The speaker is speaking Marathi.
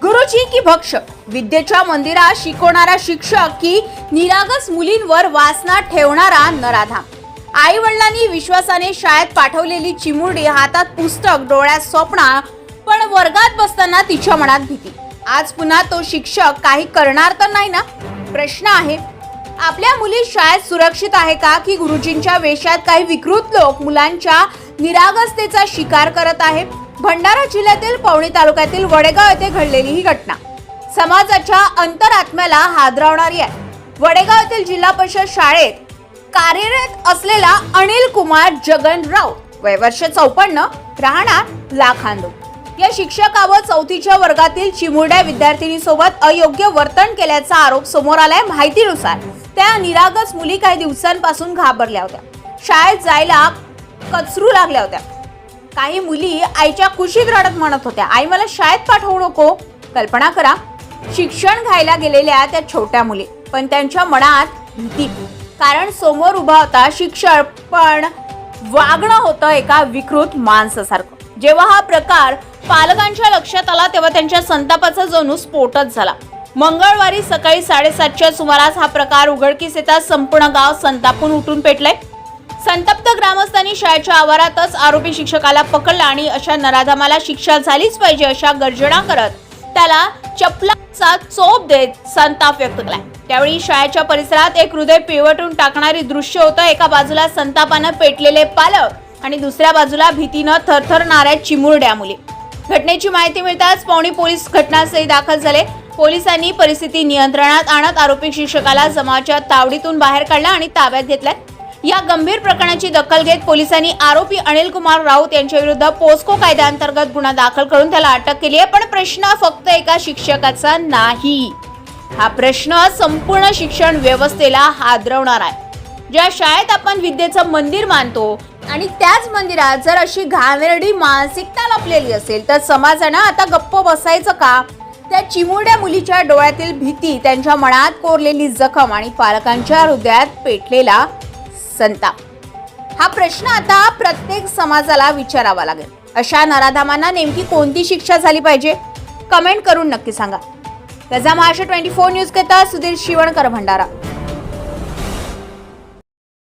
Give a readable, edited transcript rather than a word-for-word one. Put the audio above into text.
गुरुजी की भक्षक, विद्येच्या मंदिरात शिकवणारा शिक्षक की निरागस मुलींवर वासना ठेवणारा नराधाम. आई वडिलांनी विश्वासाने शाळेत पाठवलेली चिमुरडी, हातात पुस्तक, डोळ्यात स्वप्न, पण वर्गात बसताना तिच्या मनात भीती. आज पुन्हा तो शिक्षक काही करणार तर नाही ना? प्रश्न आहे, आपल्या मुली शाळेत सुरक्षित आहे का, की गुरुजींच्या वेशात काही विकृत लोक मुलांच्या निरागसतेचा शिकार करत आहे? भंडारा जिल्ह्यातील पवनी तालुक्यातील वडेगाव येथे घडलेली ही घटना समाजाच्या अंतरात्म्याला हादरवणारी आहे. वडेगाव येथील जिल्हा परिषद शाळेत कार्यरत असलेला अनिल कुमार जगन राऊत, वय वर्ष 54, राहणार लाखांदो, या शिक्षकावर 4थीच्या वर्गातील चिमुरड्या विद्यार्थिनीसोबत अयोग्य वर्तन केल्याचा आरोप समोर आलाय. माहितीनुसार त्या निरागस मुली काही दिवसांपासून घाबरल्या होत्या, शाळेत जायला कचरू लागल्या होत्या. काही मुली आईच्या कुशीत रडत म्हणत होत्या, आई मला शाळेत पाठवू नको. कल्पना करा, शिक्षण घ्यायला गेलेल्या त्या छोट्या मुली, पण त्यांच्या मनात भीती, कारण समोर उभा होता शिक्षक, पण वागणं होतं एका विकृत माणसासारखं. जेव्हा हा प्रकार पालकांच्या लक्षात आला तेव्हा त्यांच्या संतापाचा जणू स्फोटच झाला. मंगळवारी सकाळी 7:30च्या सुमारास हा प्रकार उघडकीस येताच संपूर्ण गाव संतापून उठून पेटलंय. संतप्त ग्रामस्थांनी शाळेच्या आवारातच आरोपी शिक्षकाला पकडला आणि अशा नराधमाला शिक्षा झालीच पाहिजे अशा गर्जना करत त्याला चपलाचा चोप देत संताप व्यक्त केला. त्यावेळी शाळेच्या परिसरात एक हृदय पिळवटून टाकणारी दृश्य होतं. एका बाजूला संतापानं पेटलेले पालक आणि दुसऱ्या बाजूला भीतीनं थरथरणाऱ्या चिमुरड्या मुली. घटनेची माहिती मिळताच पवनी पोलीस घटनास्थळी दाखल झाले. पोलिसांनी परिस्थिती नियंत्रणात आणत आरोपी शिक्षकाला जमावाच्या तावडीतून बाहेर काढला आणि ताब्यात घेतलाय. या गंभीर प्रकरणाची दखल घेत पोलिसांनी आरोपी अनिल कुमार राऊत यांच्या विरुद्ध पोस्को कायद्याअंतर्गत गुन्हा दाखल करून त्याला अटक केली आहे. पण प्रश्न फक्त एका शिक्षकाचा नाही, हा प्रश्न संपूर्ण शिक्षण व्यवस्थेला हादरवणार आहे. ज्या शाळेत आपण विद्येचं मंदिर मानतो आणि त्याच मंदिरात जर अशी घाणेरडी मानसिकता लपलेली असेल तर समाजानं आता गप्प बसायचं का? त्या चिमुरड्या मुलीच्या डोळ्यातील भीती, त्यांच्या मनात कोरलेली जखम आणि पालकांच्या हृदयात पेटलेला संताप, हा प्रश्न आता प्रत्येक समाजाला विचारावा लागेल. अशा नराधामांना नेमकी कोणती शिक्षा झाली पाहिजे? कमेंट करून नक्की सांगा. गजा महाराष्ट्र 24 न्यूज करता सुधीर शिवणकर, भंडारा.